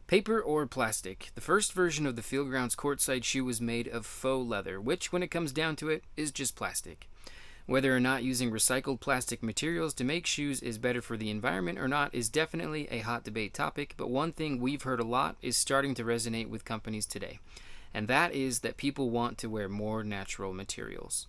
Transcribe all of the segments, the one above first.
Paper or plastic? The first version of the Feelgrounds Courtside shoe was made of faux leather, which, when it comes down to it, is just plastic. Whether or not using recycled plastic materials to make shoes is better for the environment or not is definitely a hot debate topic, but one thing we've heard a lot is starting to resonate with companies today, and that is that people want to wear more natural materials.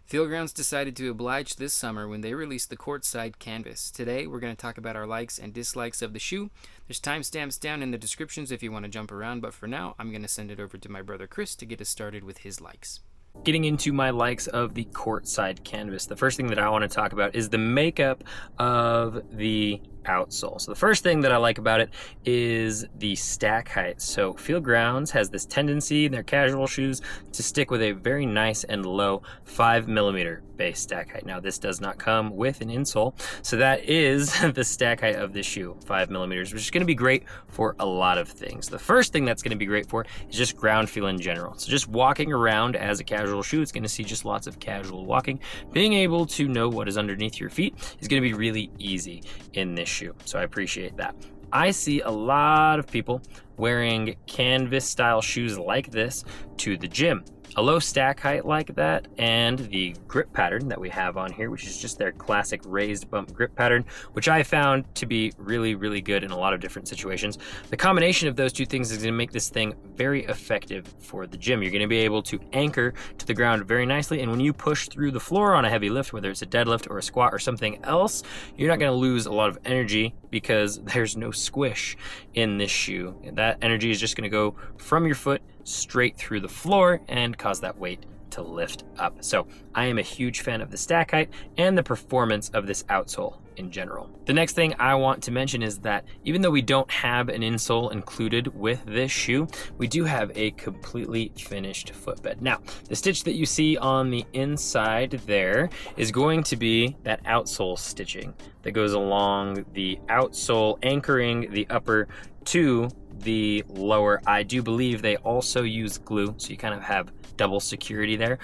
Feelgrounds decided to oblige this summer when they released the Courtside canvas. Today, we're going to talk about our likes and dislikes of the shoe. There's timestamps down in the descriptions if you want to jump around, but for now, I'm going to send it over to my brother Chris to get us started with his likes. Getting into my likes of the Courtside canvas, the first thing that I want to talk about is the makeup of the outsole. So the first thing that I like about it is the stack height. So Feelgrounds has this tendency in their casual shoes to stick with a very nice and low 5mm base stack height. Now this does not come with an insole, so that is the stack height of this shoe, 5mm, which is going to be great for a lot of things. The first thing that's going to be great for is just ground feel in general. So just walking around as a casual shoe, it's going to see just lots of casual walking. Being able to know what is underneath your feet is going to be really easy in this shoe, so I appreciate that. I see a lot of people wearing canvas style shoes like this to the gym. A low stack height like that and the grip pattern that we have on here, which is just their classic raised bump grip pattern, which I found to be really, really good in a lot of different situations. The combination of those two things is going to make this thing very effective for the gym. You're going to be able to anchor to the ground very nicely, and when you push through the floor on a heavy lift, whether it's a deadlift or a squat or something else, you're not going to lose a lot of energy because there's no squish in this shoe. That energy is just going to go from your foot straight through the floor and cause that weight to lift up. So I am a huge fan of the stack height and the performance of this outsole in general. The next thing I want to mention is that even though we don't have an insole included with this shoe, we do have a completely finished footbed. Now, the stitch that you see on the inside there is going to be that outsole stitching that goes along the outsole, anchoring the upper to the lower. I do believe they also use glue, so you kind of have double security there.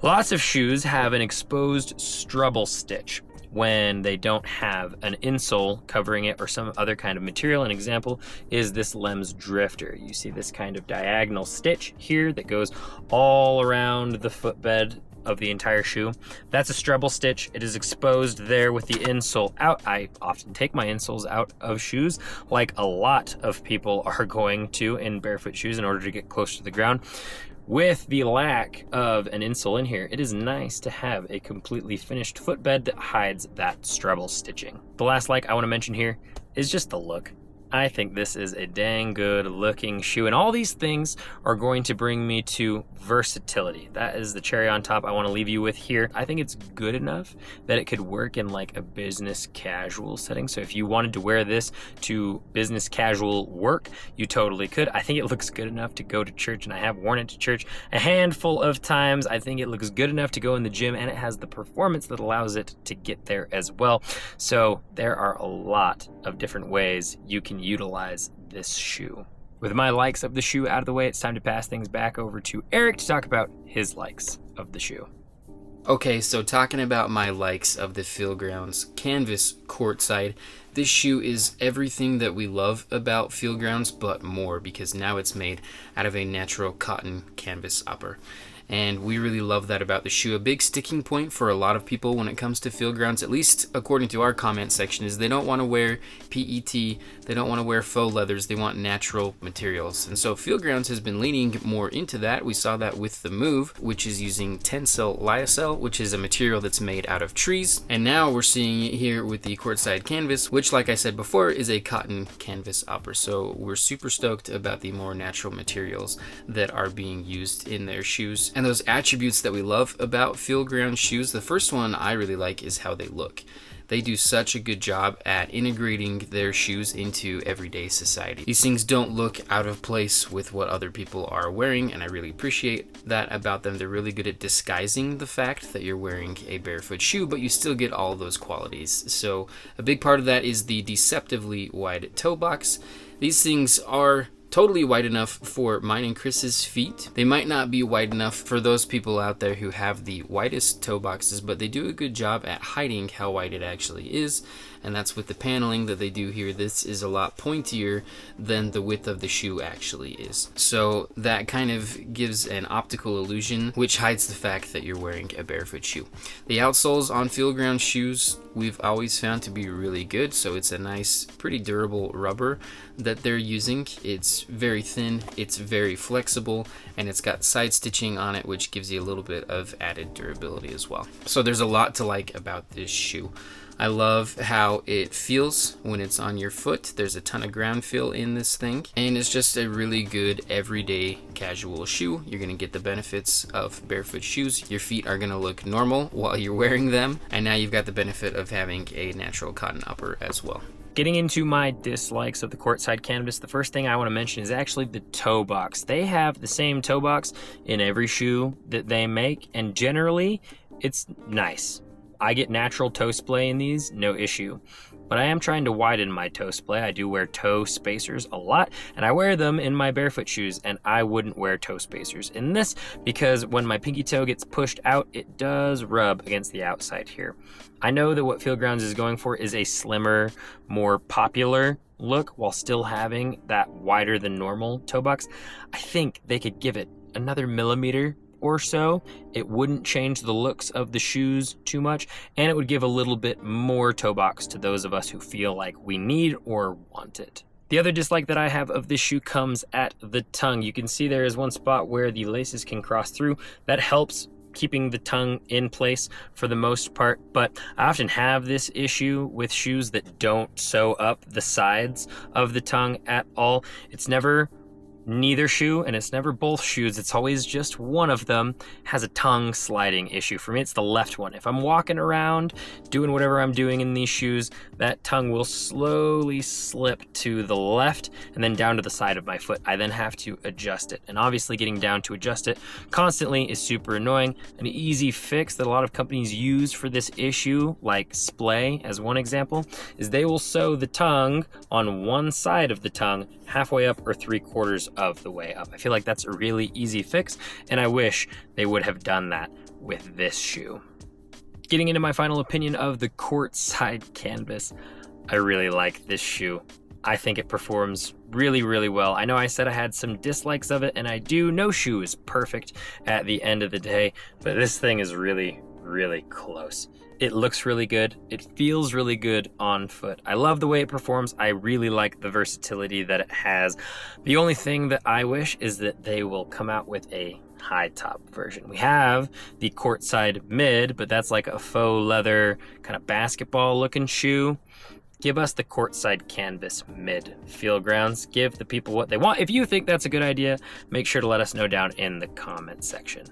Lots of shoes have an exposed strubble stitch when they don't have an insole covering it or some other kind of material. An example is this Lems Drifter. You see this kind of diagonal stitch here that goes all around the footbed of the entire shoe. That's a strubble stitch. It is exposed there with the insole out. I often take my insoles out of shoes, like a lot of people are going to in barefoot shoes in order to get close to the ground. With the lack of an insole in here, it is nice to have a completely finished footbed that hides that strubble stitching. The last like I want to mention here is just the look. I think this is a dang good looking shoe, and all these things are going to bring me to versatility. That is the cherry on top I want to leave you with here. I think it's good enough that it could work in like a business casual setting. So if you wanted to wear this to business casual work, you totally could. I think it looks good enough to go to church, and I have worn it to church a handful of times. I think it looks good enough to go in the gym, and it has the performance that allows it to get there as well. So there are a lot of different ways you can utilize this shoe. With my likes of the shoe out of the way, it's time to pass things back over to Eric to talk about his likes of the shoe. Okay, so talking about my likes of the Feelgrounds canvas Courtside, this shoe is everything that we love about Feelgrounds, but more, because now it's made out of a natural cotton canvas upper. And we really love that about the shoe. A big sticking point for a lot of people when it comes to Feelgrounds, at least according to our comment section, is they don't want to wear PET, they don't want to wear faux leathers, they want natural materials. And so Feelgrounds has been leaning more into that. We saw that with the Move, which is using Tencel lyocell, which is a material that's made out of trees. And now we're seeing it here with the Courtside canvas, which, like I said before, is a cotton canvas upper. So we're super stoked about the more natural materials that are being used in their shoes. And those attributes that we love about Feelgrounds shoes, the first one I really like is how they look. They do such a good job at integrating their shoes into everyday society. These things don't look out of place with what other people are wearing, and I really appreciate that about them. They're really good at disguising the fact that you're wearing a barefoot shoe, but you still get all those qualities. So a big part of that is the deceptively wide toe box. These things are totally wide enough for mine and Chris's feet. They might not be wide enough for those people out there who have the widest toe boxes, but they do a good job at hiding how wide it actually is. And that's with the paneling that they do here. This is a lot pointier than the width of the shoe actually is. So that kind of gives an optical illusion, which hides the fact that you're wearing a barefoot shoe. The outsoles on Feelgrounds shoes we've always found to be really good. So it's a nice, pretty durable rubber that they're using. It's very thin, it's very flexible, and it's got side stitching on it, which gives you a little bit of added durability as well. So there's a lot to like about this shoe. I love how it feels when it's on your foot. There's a ton of ground feel in this thing, and it's just a really good everyday casual shoe. You're gonna get the benefits of barefoot shoes. Your feet are gonna look normal while you're wearing them, and now you've got the benefit of having a natural cotton upper as well. Getting into my dislikes of the Courtside canvas, the first thing I want to mention is actually the toe box. They have the same toe box in every shoe that they make, and generally it's nice. I get natural toe splay in these, no issue. But I am trying to widen my toe splay. I do wear toe spacers a lot, and I wear them in my barefoot shoes, and I wouldn't wear toe spacers in this because when my pinky toe gets pushed out, it does rub against the outside here. I know that what Feelgrounds is going for is a slimmer, more popular look while still having that wider than normal toe box. I think they could give it another millimeter or so. It wouldn't change the looks of the shoes too much, and it would give a little bit more toe box to those of us who feel like we need or want it. The other dislike that I have of this shoe comes at the tongue. You can see there is one spot where the laces can cross through. That helps keeping the tongue in place for the most part, but I often have this issue with shoes that don't sew up the sides of the tongue at all. It's never neither shoe, and it's never both shoes. It's always just one of them has a tongue sliding issue. For me, it's the left one. If I'm walking around doing whatever I'm doing in these shoes, that tongue will slowly slip to the left and then down to the side of my foot. I then have to adjust it, and obviously getting down to adjust it constantly is super annoying. An easy fix that a lot of companies use for this issue, like Splay as one example, is they will sew the tongue on one side of the tongue halfway up or 3/4 of the way up. I feel like that's a really easy fix, and I wish they would have done that with this shoe. Getting into my final opinion of the Courtside canvas, I really like this shoe. I think it performs really, really well. I know I said I had some dislikes of it, and I do. No shoe is perfect at the end of the day, but this thing is really, really close. It looks really good. It feels really good on foot. I love the way it performs. I really like the versatility that it has. The only thing that I wish is that they will come out with a high top version. We have the Courtside mid, but that's like a faux leather kind of basketball looking shoe. Give us the Courtside canvas mid. Feelgrounds, give the people what they want. If you think that's a good idea, make sure to let us know down in the comment section.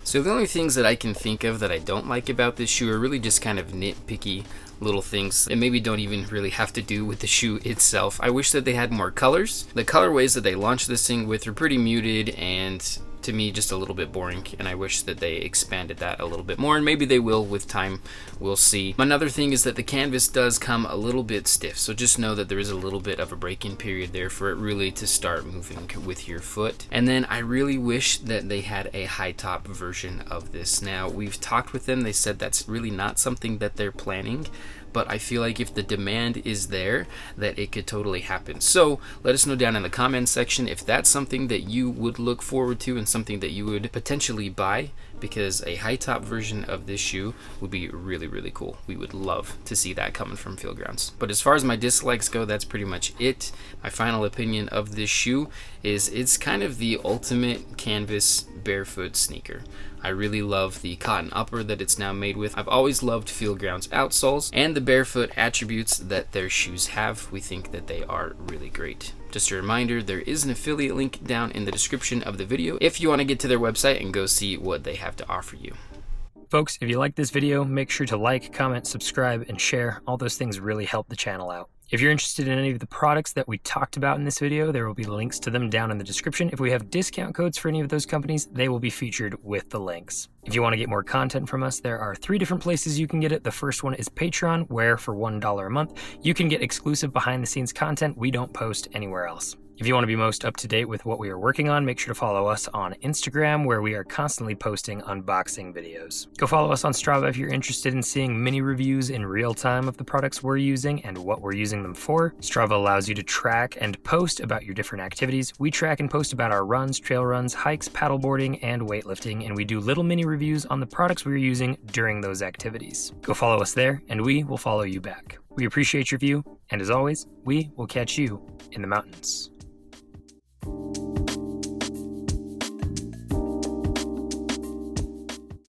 So the only things that I can think of that I don't like about this shoe are really just kind of nitpicky little things that maybe don't even really have to do with the shoe itself. I wish that they had more colors. The colorways that they launched this thing with are pretty muted and to me just a little bit boring, and I wish that they expanded that a little bit more, and maybe they will with time. We'll see. Another thing is that the canvas does come a little bit stiff, so just know that there is a little bit of a break-in period there for it really to start moving with your foot. And then I really wish that they had a high top version of this. Now, we've talked with them. They said that's really not something that they're planning, but I feel like if the demand is there, that it could totally happen. So let us know down in the comments section if that's something that you would look forward to and something that you would potentially buy, because a high top version of this shoe would be really, really cool. We would love to see that coming from Feelgrounds. But as far as my dislikes go, that's pretty much it. My final opinion of this shoe is it's kind of the ultimate canvas barefoot sneaker. I really love the cotton upper that it's now made with. I've always loved Feelgrounds outsoles and the barefoot attributes that their shoes have. We think that they are really great. Just a reminder, there is an affiliate link down in the description of the video if you want to get to their website and go see what they have to offer you. Folks, if you like this video, make sure to like, comment, subscribe, and share. All those things really help the channel out. If you're interested in any of the products that we talked about in this video, there will be links to them down in the description. If we have discount codes for any of those companies, they will be featured with the links. If you want to get more content from us, there are 3 different places you can get it. The first one is Patreon, where for $1 a month, you can get exclusive behind-the-scenes content we don't post anywhere else. If you want to be most up to date with what we are working on, make sure to follow us on Instagram, where we are constantly posting unboxing videos. Go follow us on Strava if you're interested in seeing mini reviews in real time of the products we're using and what we're using them for. Strava allows you to track and post about your different activities. We track and post about our runs, trail runs, hikes, paddleboarding, and weightlifting, and we do little mini reviews on the products we're using during those activities. Go follow us there, and we will follow you back. We appreciate your view, and as always, we will catch you in the mountains.